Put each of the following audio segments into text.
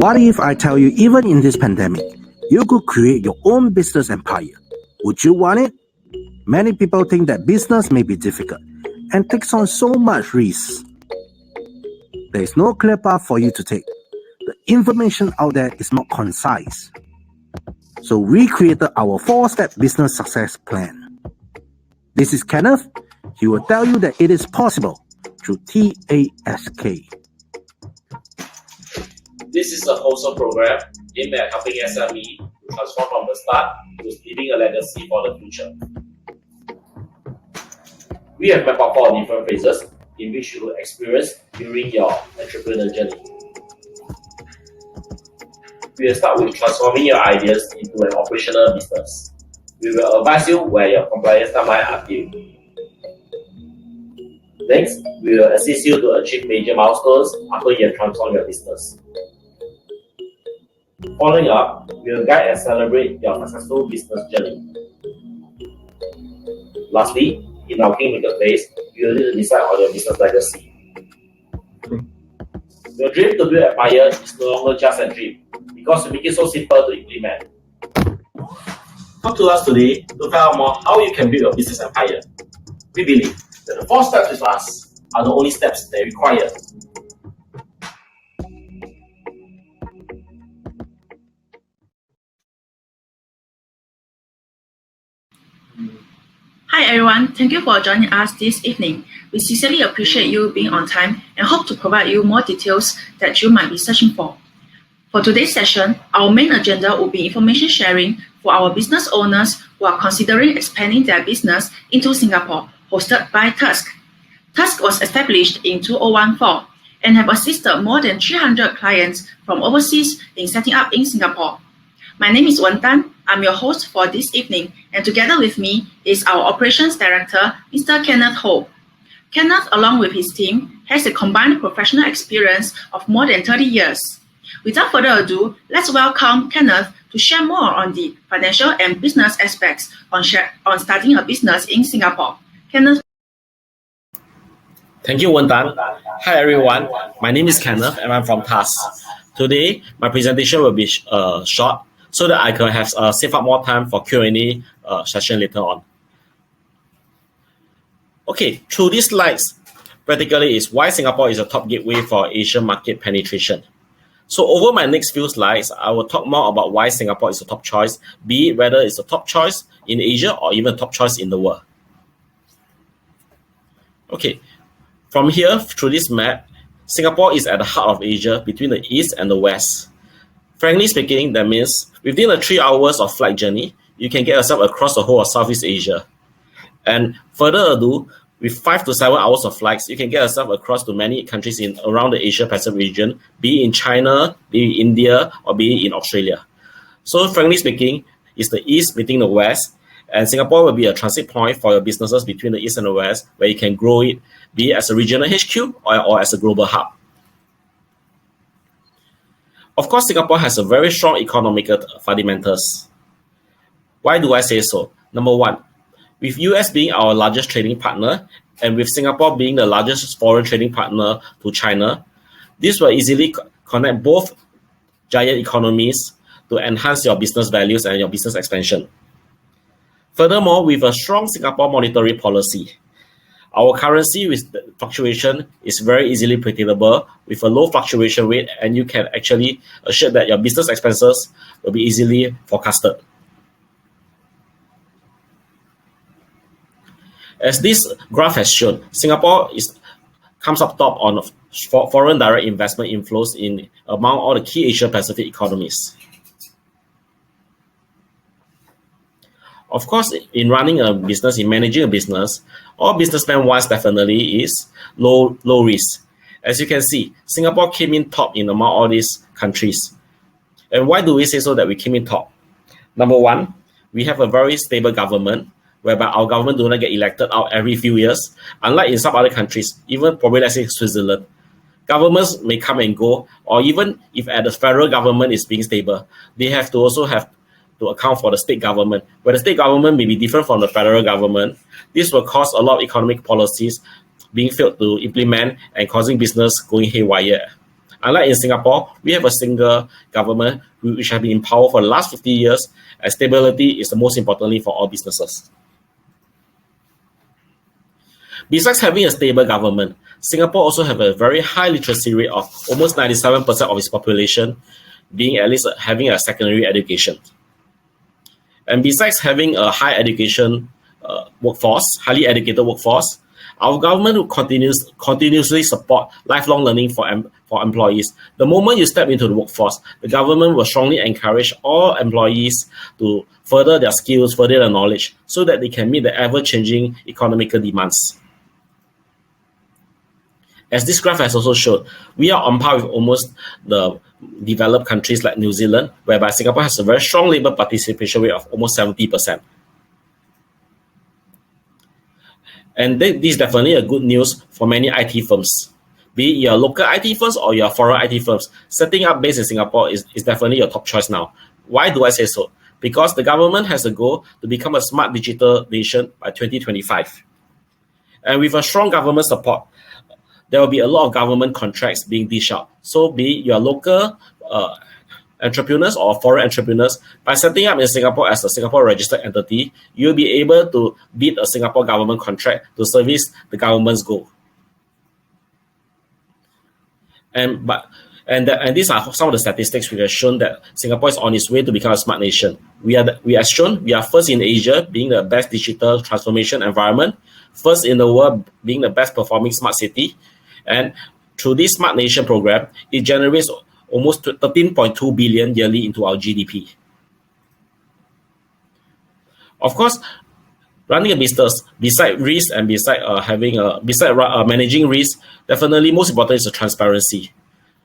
What if I tell you even in this pandemic, you could create your own business empire? Would you want it? Many people think that business may be difficult and takes on so much risk. There is no clear path for you to take. The information out there is not concise. So we created our 4-step business success plan. This is Kenneth. He will tell you that it is possible through TASK. This is a wholesome program aimed at helping SME to transform from the start to leaving a legacy for the future. We have mapped out 4 different phases in which you will experience during your entrepreneurial journey. We will start with transforming your ideas into an operational business. We will advise you where your compliance timeline are due. Next, we will assist you to achieve major milestones after you have transformed your business. Following up, we will guide and celebrate your successful business journey. Lastly, in our kingmaker phase, you will need to decide on your business legacy. Your dream to build an empire is no longer just a dream because we make it so simple to implement. Talk to us today to find out more how you can build your business empire. We believe that the 4 steps with us are the only steps that require. Hi everyone, thank you for joining us this evening. We sincerely appreciate you being on time and hope to provide you more details that you might be searching for. For today's session, our main agenda will be information sharing for our business owners who are considering expanding their business into Singapore, hosted by Tusk. Tusk was established in 2014 and have assisted more than 300 clients from overseas in setting up in Singapore. My name is Wen Tan. I'm your host for this evening, and together with me is our Operations Director, Mr. Kenneth Ho. Kenneth, along with his team, has a combined professional experience of more than 30 years. Without further ado, let's welcome Kenneth to share more on the financial and business aspects on starting a business in Singapore. Kenneth. Thank you, Wen Tan. Hi everyone, my name is Kenneth and I'm from TAS. Today, my presentation will be short so that I can have save up more time for Q&A session later on. Okay, through these slides, practically is why Singapore is a top gateway for Asian market penetration. So over my next few slides, I will talk more about why Singapore is a top choice, be it whether it's a top choice in Asia or even top choice in the world. Okay, from here, through this map, Singapore is at the heart of Asia between the East and the West. Frankly speaking, that means within the 3 hours of flight journey, you can get yourself across the whole of Southeast Asia. And further ado, with 5 to 7 hours of flights, you can get yourself across to many countries in around the Asia-Pacific region, be it in China, be it in India, or be it in Australia. So frankly speaking, it's the East meeting the West, and Singapore will be a transit point for your businesses between the East and the West, where you can grow it, be it as a regional HQ or as a global hub. Of course, Singapore has a very strong economical fundamentals. Why do I say so? Number one, with US being our largest trading partner and with Singapore being the largest foreign trading partner to China, this will easily connect both giant economies to enhance your business values and your business expansion. Furthermore, with a strong Singapore monetary policy, our currency with fluctuation is very easily predictable with a low fluctuation rate, and you can actually assure that your business expenses will be easily forecasted. As this graph has shown, Singapore comes up top on foreign direct investment inflows among all the key Asia-Pacific economies. Of course, in running a business, in managing a business, all businessmen wants definitely is low risk. As you can see, Singapore came in top in among all these countries. And why do we say so that we came in top? Number one, we have a very stable government, whereby our government do not get elected out every few years. Unlike in some other countries, even probably let's say Switzerland, governments may come and go, or even if at the federal government is being stable, they have to also have to account for the state government, where the state government may be different from the federal government. This will cause a lot of economic policies being failed to implement and causing business going haywire. Unlike in Singapore, we have a single government which has been in power for the last 50 years, and stability is the most importantly for all businesses. Besides having a stable government, Singapore also have a very high literacy rate of almost 97% of its population being at least having a secondary education. And besides having a high education workforce, highly educated workforce, our government will continuously support lifelong learning for employees. The moment you step into the workforce, the government will strongly encourage all employees to further their skills, further their knowledge, so that they can meet the ever-changing economical demands. As this graph has also showed, we are on par with almost the developed countries like New Zealand, whereby Singapore has a very strong labor participation rate of almost 70%. And this is definitely a good news for many IT firms. Be it your local IT firms or your foreign IT firms, setting up base in Singapore is definitely your top choice now. Why do I say so? Because the government has a goal to become a smart digital nation by 2025. And with a strong government support, there will be a lot of government contracts being dished out. So be it your local entrepreneurs or foreign entrepreneurs, by setting up in Singapore as a Singapore registered entity, you'll be able to bid a Singapore government contract to service the government's goal. And these are some of the statistics which have shown that Singapore is on its way to become a smart nation. We are first in Asia, being the best digital transformation environment, first in the world, being the best performing smart city, and through this Smart Nation program, it generates almost 13.2 billion yearly into our GDP. Of course, running a business, beside risk and beside managing risk, definitely most important is the transparency.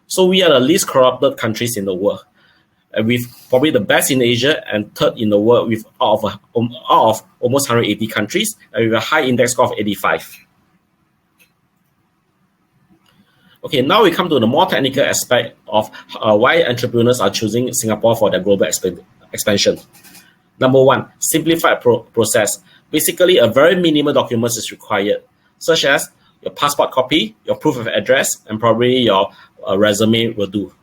So we are the least corrupted countries in the world, and with probably the best in Asia and third in the world with out of almost 180 countries, and with a high index score of 85. Okay, now we come to the more technical aspect of why entrepreneurs are choosing Singapore for their global expansion. Number one, simplified process. Basically, a very minimal documents is required, such as your passport copy, your proof of address, and probably your resume will do.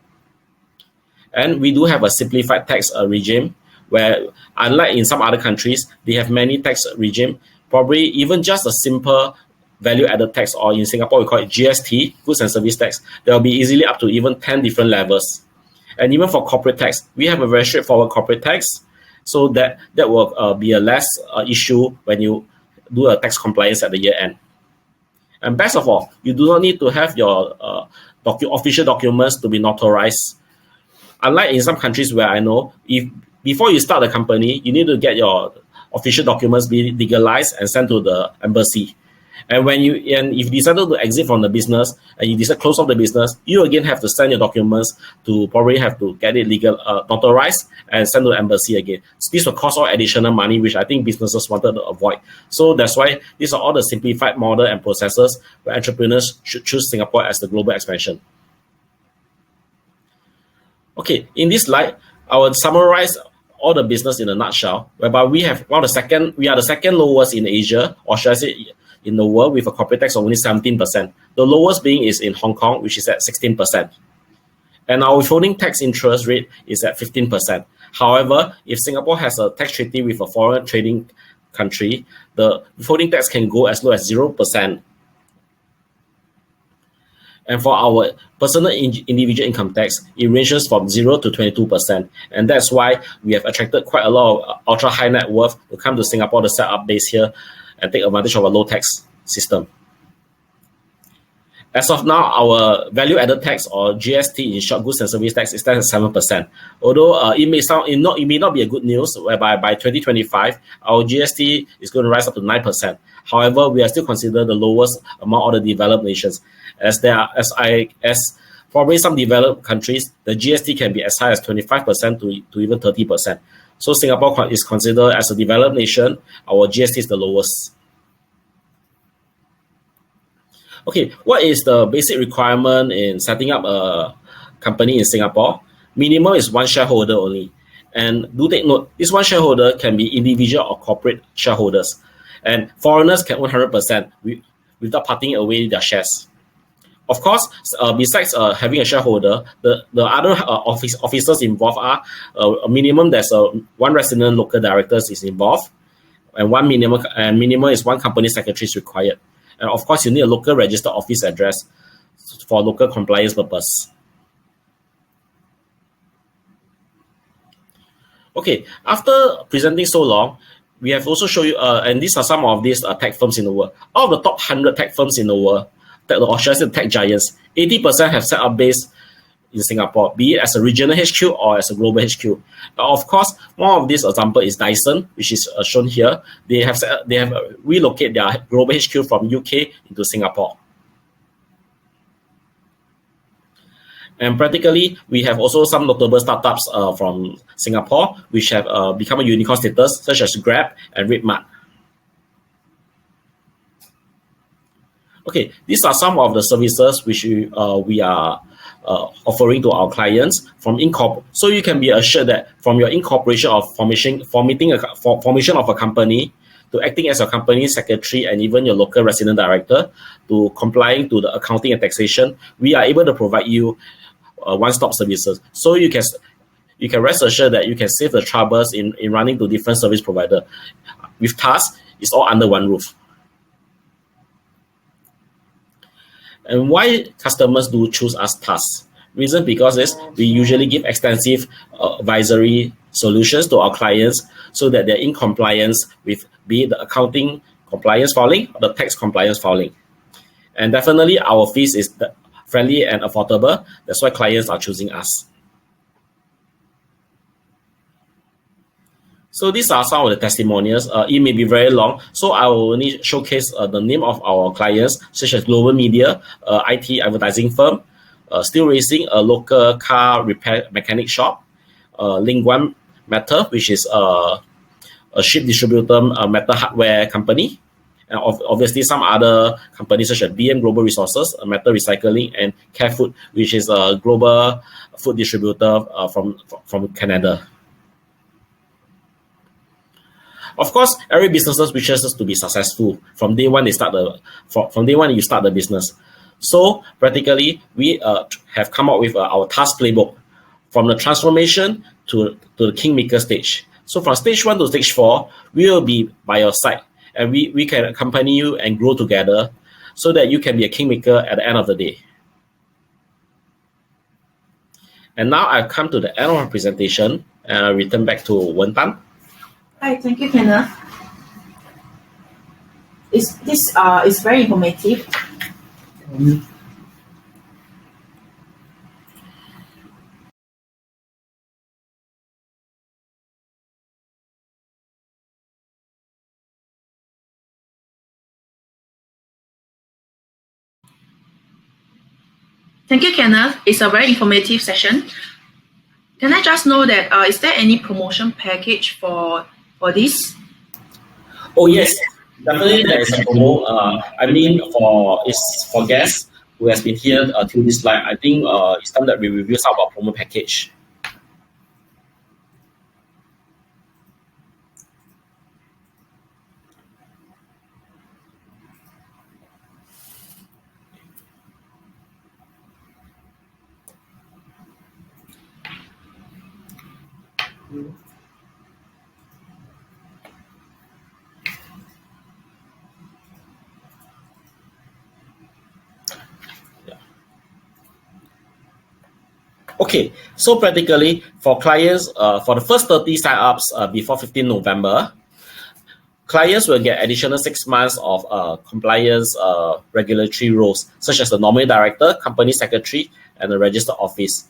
And we do have a simplified tax regime where, unlike in some other countries, they have many tax regime. Probably even just a simple value-added tax, or in Singapore we call it GST, goods and service tax, there will be easily up to even 10 different levels. And even for corporate tax, we have a very straightforward corporate tax, so that will be a less issue when you do a tax compliance at the year end. And best of all, you do not need to have your official documents to be notarized. Unlike in some countries where I know, if before you start the company, you need to get your official documents be legalized and sent to the embassy. And if you decided to exit from the business and you decide to close off the business, you again have to send your documents to probably have to get it legal, notarized and send to the embassy again. So this will cost all additional money, which I think businesses wanted to avoid. So that's why these are all the simplified model and processes where entrepreneurs should choose Singapore as the global expansion. Okay, in this slide, I will summarize all the business in a nutshell, whereby we are the second lowest in Asia, or should I say in the world, with a corporate tax of only 17%. The lowest being is in Hong Kong, which is at 16%. And our withholding tax interest rate is at 15%. However, if Singapore has a tax treaty with a foreign trading country, the withholding tax can go as low as 0%. And for our personal individual income tax, it ranges from 0 to 22%. And that's why we have attracted quite a lot of ultra high net worth to come to Singapore to set up base here and take advantage of a low tax system. As of now, our value-added tax, or GST in short, goods and service tax, is at 7%. Although it may not be a good news, whereby by 2025 our GST is going to rise up to 9%. However, we are still considered the lowest among all the developed nations, as probably some developed countries, the GST can be as high as 25% to even 30%. So Singapore is considered as a developed nation. Our GST is the lowest. Okay, what is the basic requirement in setting up a company in Singapore? Minimum is one shareholder only. And do take note, this one shareholder can be individual or corporate shareholders. And foreigners can own 100% without parting away their shares. Of course, besides having a shareholder, the other officers involved are a minimum. There's one resident local directors is involved, and minimum is one company secretary is required. And of course, you need a local registered office address for local compliance purpose. Okay, after presenting so long, we have also shown you, and these are some of these tech firms in the world. Out of the top 100 tech firms in the world, or should I say tech giants, 80% have set up base in Singapore, be it as a regional HQ or as a global HQ. Now, of course, one of these example is Dyson, which is shown here. They have relocated their global HQ from UK into Singapore. And practically, we have also some notable startups from Singapore, which have become a unicorn status, such as Grab and RedMart. Okay, these are some of the services which we are offering to our clients from So you can be assured that from your incorporation of formation of a company to acting as a company secretary and even your local resident director to complying to the accounting and taxation, we are able to provide you one-stop services. So you can rest assured that you can save the troubles in running to different service provider. With tasks, it's all under one roof. And why customers do choose us tasks? Reason because we usually give extensive advisory solutions to our clients so that they're in compliance with be it the accounting compliance filing or the tax compliance filing. And definitely our fees is friendly and affordable. That's why clients are choosing us. So these are some of the testimonials. It may be very long, so I will only showcase the name of our clients, such as Global Media, IT advertising firm, Steel Racing, a local car repair mechanic shop, Lingguan Metal, which is a ship distributor metal hardware company, and obviously some other companies such as BM Global Resources, metal recycling, and Care Food, which is a global food distributor from Canada. Of course, every business wishes to be successful from day one. You start the business. So practically, we have come up with our task playbook from the transformation to the kingmaker stage. So from stage 1 to stage 4, we will be by your side, and we can accompany you and grow together, so that you can be a kingmaker at the end of the day. And now I've come to the end of my presentation, and I return back to Wen Tan. Hi, thank you, Kenneth. This is very informative. Thank you, Kenneth. It's a very informative session. Can I just know that is there any promotion package for this? Oh yes, definitely there is a promo. For guests who has been here till this slide. I think it's time that we review some of our promo package. Okay, so practically for clients, for the first 30 sign-ups before 15 November, clients will get additional 6 months of compliance regulatory roles, such as the nominee director, company secretary, and the registered office.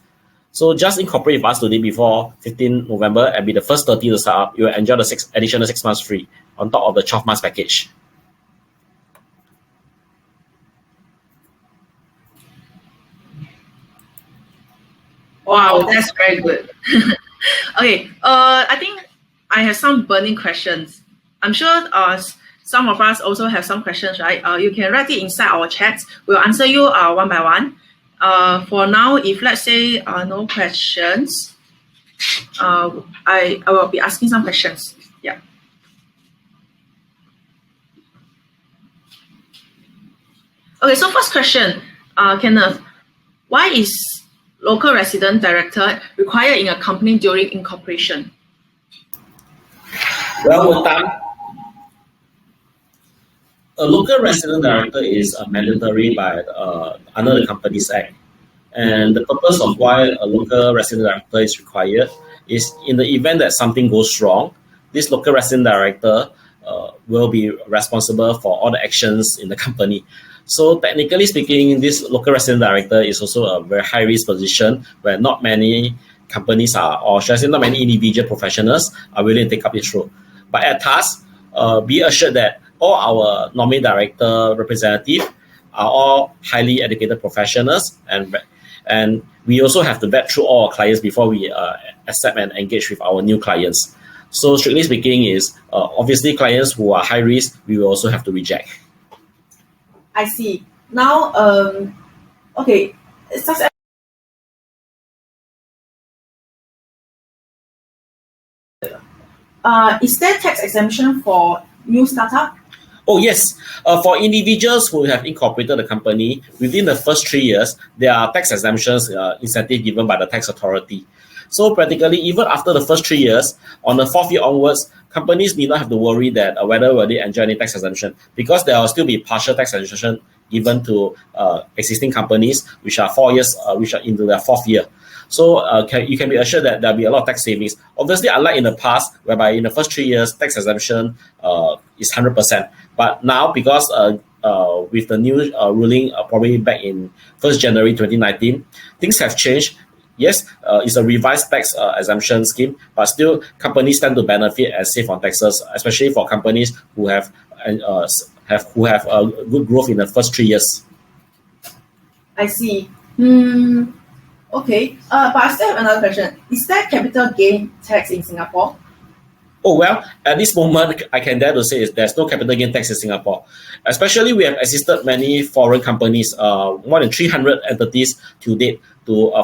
So just incorporate with us today before 15 November and be the first 30 to sign up. You will enjoy the additional 6 months free on top of the 12 months package. Wow, that's very good. Okay, I think I have some burning questions. I'm sure some of us also have some questions, right? You can write it inside our chat. We'll answer you one by one. For now, if let's say no questions, I will be asking some questions. Yeah. Okay, so first question. Kenneth, why is local resident director required in a company during incorporation? Well, with time, a local resident director is mandatory by under the Companies Act. And the purpose of why a local resident director is required is in the event that something goes wrong, this local resident director will be responsible for all the actions in the company. So technically speaking, this local resident director is also a very high risk position where not many companies are, or should I say not many individual professionals are willing to take up this role. But at TAS, be assured that all our nominee director representative are all highly educated professionals, and we also have to vet through all our clients before we accept and engage with our new clients. So strictly speaking is obviously clients who are high risk, we will also have to reject. I see. Now, okay, is there tax exemption for new startup? Oh yes, for individuals who have incorporated the company within the first 3 years, there are tax exemptions incentive given by the tax authority. So practically, even after the first 3 years, on the 4th year onwards, companies need not have to worry that whether will they enjoy any tax exemption, because there will still be partial tax exemption given to existing companies which are 4 years, which are into their 4th year. So you can be assured that there'll be a lot of tax savings. Obviously, unlike in the past, whereby in the first 3 years, tax exemption is 100%. But now, because with the new ruling probably back in 1st January 2019, things have changed. Yes, it's a revised tax exemption scheme, but still companies tend to benefit and save on taxes, especially for companies who have good growth in the first 3 years. I see. Okay, but I still have another question. Is there capital gain tax in Singapore? Oh, well, at this moment, I can dare to say is there's no capital gain tax in Singapore. Especially, we have assisted many foreign companies, more than 300 entities to date,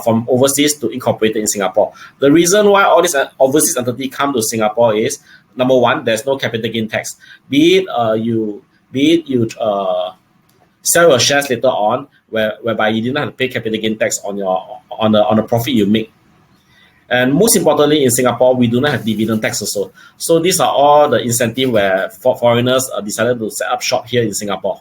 from overseas to incorporate in Singapore. The reason why all these overseas entities come to Singapore is, number one, there's no capital gain tax. Be it you sell your shares later on, whereby you did not have to pay capital gain tax on the profit you make. And most importantly, in Singapore, we do not have dividend tax also. So these are all the incentive where foreigners decided to set up shop here in Singapore.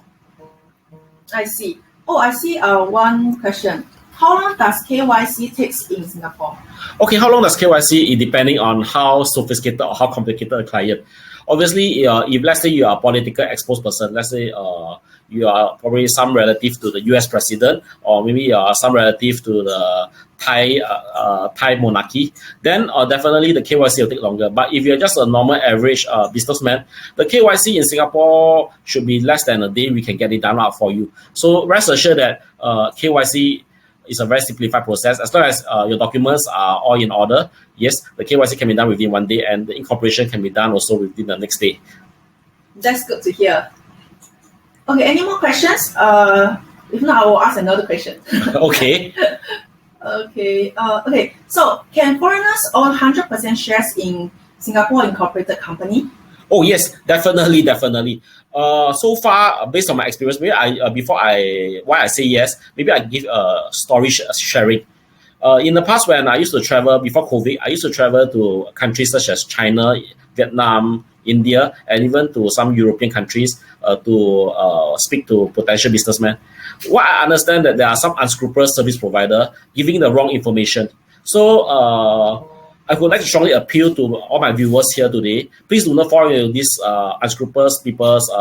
I see. Oh, I see one question. How long does KYC takes in Singapore? Okay, how long does KYC? It depending on how sophisticated or how complicated a client. Obviously, if let's say you are a politically exposed person, let's say you are probably some relative to the US president, or maybe you are some relative to the Thai monarchy, then definitely the KYC will take longer. But if you're just a normal average businessman, the KYC in Singapore should be less than a day. We can get it done out for you. So rest assured that KYC is a very simplified process. As long as your documents are all in order, yes, the KYC can be done within 1 day, and the incorporation can be done also within the next day. That's good to hear. Okay, any more questions? If not, I will ask another question. Okay. Okay. So, can foreigners own 100% shares in Singapore incorporated company? Oh yes, definitely. So far, based on my experience, maybe why I say yes, maybe I give a story sharing. In the past, when I used to travel before COVID, I used to travel to countries such as China, Vietnam, India, and even to some European countries to speak to potential businessmen. What I understand that there are some unscrupulous service provider giving the wrong information. So I would like to strongly appeal to all my viewers here today. Please do not fall into this unscrupulous people's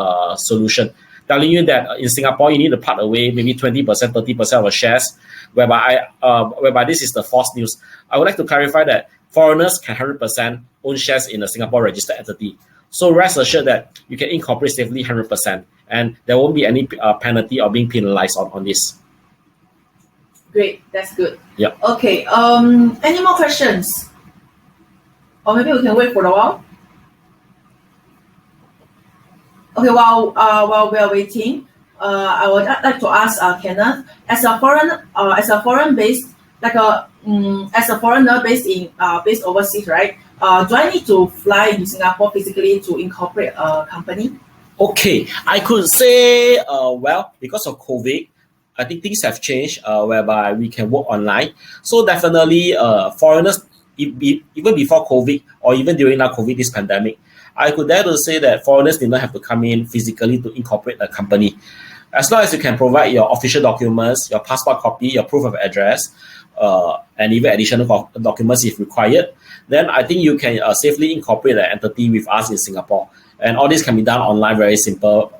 solution, telling you that in Singapore you need to part away maybe 20%, 30% of the shares, whereby this is the false news. I would like to clarify that foreigners can 100% own shares in a Singapore registered entity. So rest assured that you can incorporate safely 100%, and there won't be any penalty or being penalized on this. Great, that's good. Yeah. Okay. Any more questions? Or maybe we can wait for a while. Okay. While we are waiting, I would like to ask Kenneth, as a foreigner based based overseas, right? Do I need to fly to Singapore physically to incorporate a company? Okay, I could say, well, because of COVID, I think things have changed whereby we can work online. So definitely foreigners, even before COVID or even during now COVID, this pandemic, I could dare to say that foreigners did not have to come in physically to incorporate a company. As long as you can provide your official documents, your passport copy, your proof of address, and even additional documents if required, then I think you can safely incorporate an entity with us in Singapore. And all this can be done online, very simple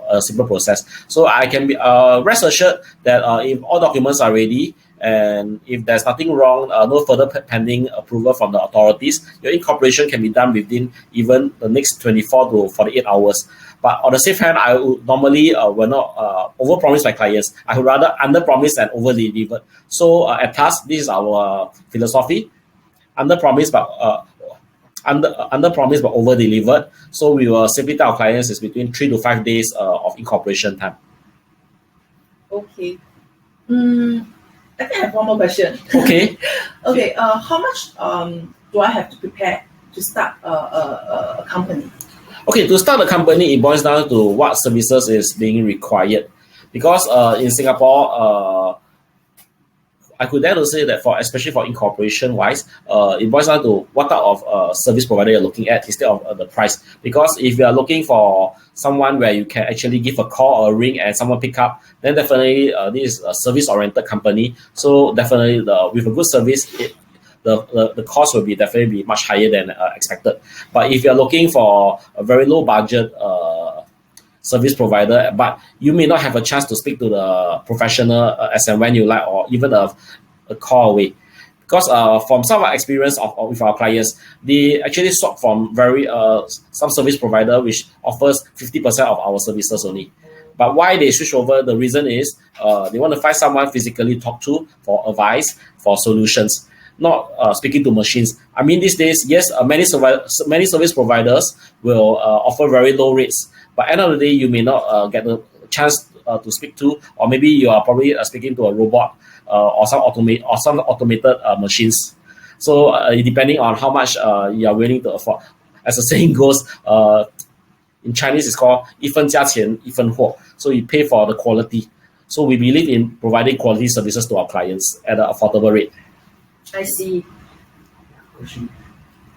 process. So I can be rest assured that if all documents are ready and if there's nothing wrong, no further pending approval from the authorities, your incorporation can be done within even the next 24 to 48 hours. But on the same hand, I would normally will not overpromise my clients. I would rather underpromise and overdeliver. So at TAS, this is our philosophy: underpromise but over delivered. So we will simply tell our clients is between 3 to 5 days of incorporation time. Okay. I think I have one more question. Okay. Okay. How much do I have to prepare to start a company? Okay, to start a company, it boils down to what services is being required. Because in Singapore, I could dare to say that especially for incorporation wise, it boils down to what type of service provider you're looking at instead of the price. Because if you are looking for someone where you can actually give a call or a ring and someone pick up, then definitely this is a service-oriented company. So definitely with a good service, the cost will definitely be much higher than expected. But if you're looking for a very low budget service provider, but you may not have a chance to speak to the professional as and when you like, or even a call away. Because from some of our experience with our clients, they actually swap from some service provider which offers 50% of our services only. But why they switch over, the reason is they want to find someone physically talk to for advice, for solutions, not speaking to machines. I mean, these days, yes, many service providers will offer very low rates, but at the end of the day, you may not get the chance to speak to, or maybe you are probably speaking to a robot or some automated machines. So depending on how much you are willing to afford, as the saying goes, in Chinese it's called 一分价钱一分货. So you pay for the quality. So we believe in providing quality services to our clients at an affordable rate. I see.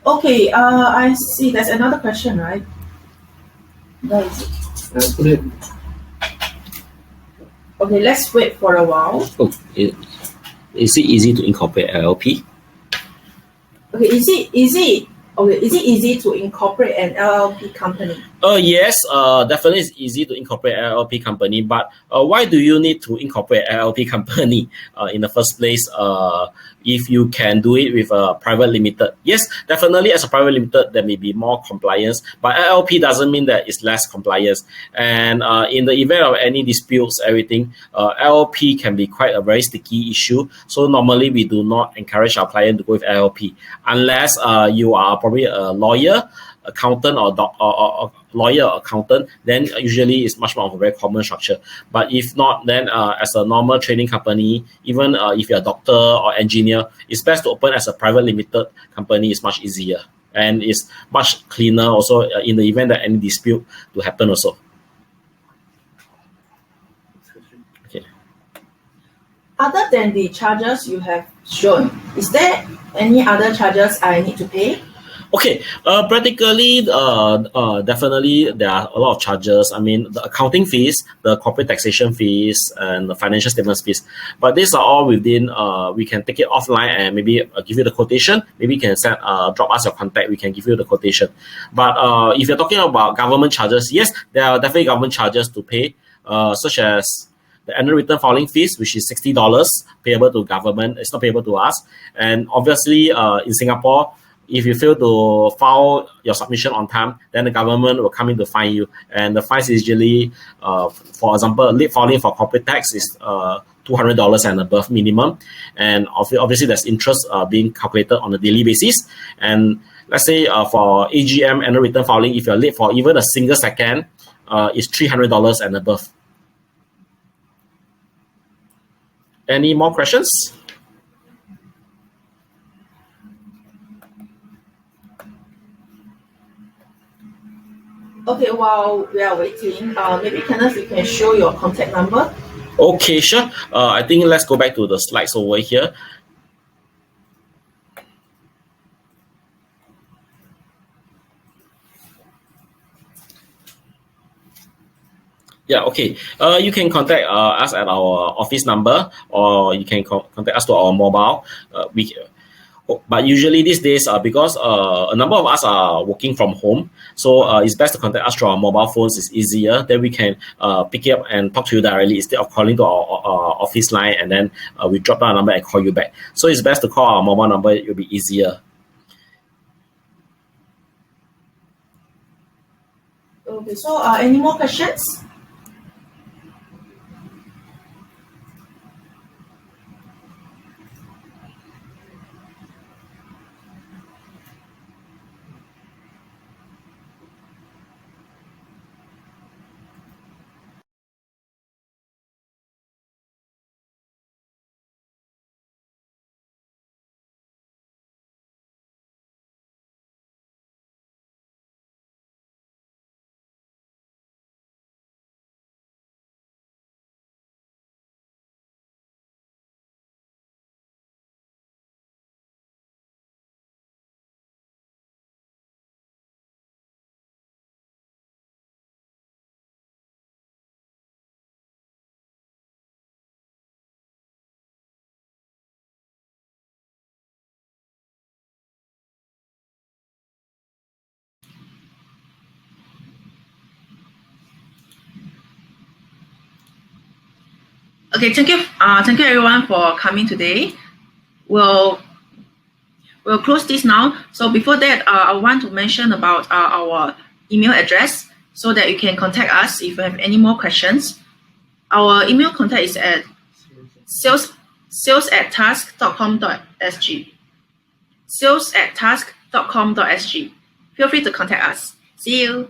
Okay, I see. There's another question, right? Where is it? Okay, let's wait for a while. Oh, is it easy to incorporate LLP? Okay, is it easy to incorporate an LLP company? Yes, definitely it's easy to incorporate LLP company, but why do you need to incorporate LLP company in the first place if you can do it with a private limited? Yes, definitely as a private limited, there may be more compliance, but LLP doesn't mean that it's less compliance. And in the event of any disputes, everything, LLP can be quite a very sticky issue. So normally we do not encourage our client to go with LLP unless you are probably a lawyer, accountant or lawyer or accountant, then usually it's much more of a very common structure. But if not, then as a normal trading company, even if you're a doctor or engineer, it's best to open as a private limited company. It's much easier and it's much cleaner also in the event that any dispute to happen also. Okay. Other than the charges you have shown, is there any other charges I need to pay? Okay, practically, definitely there are a lot of charges. I mean, the accounting fees, the corporate taxation fees, and the financial statements fees. But these are all within, we can take it offline and maybe give you the quotation. Maybe you can drop us your contact, we can give you the quotation. But if you're talking about government charges, yes, there are definitely government charges to pay, such as the annual return filing fees, which is $60 payable to government. It's not payable to us. And obviously, in Singapore, if you fail to file your submission on time, then the government will come in to fine you. And the fines is usually, for example, late filing for corporate tax is $200 and above minimum. And obviously, there's interest being calculated on a daily basis. And let's say for AGM annual return filing, if you're late for even a single second, it's $300 and above. Any more questions? Okay, while we are waiting, maybe Kenneth, you can show your contact number. Okay, sure. I think let's go back to the slides over here. Yeah, okay. You can contact us at our office number, or you can contact us to our mobile. But usually these days, because a number of us are working from home, so it's best to contact us through our mobile phones. It's easier. Then we can pick it up and talk to you directly instead of calling to our office line, and then we drop down a number and call you back. So it's best to call our mobile number. It will be easier. Okay, so any more questions? Okay, thank you everyone for coming today. We'll close this now. So before that, I want to mention about our email address so that you can contact us if you have any more questions. Our email contact is at sales@task.com.sg. sales@task.com.sg. Feel free to contact us. See you.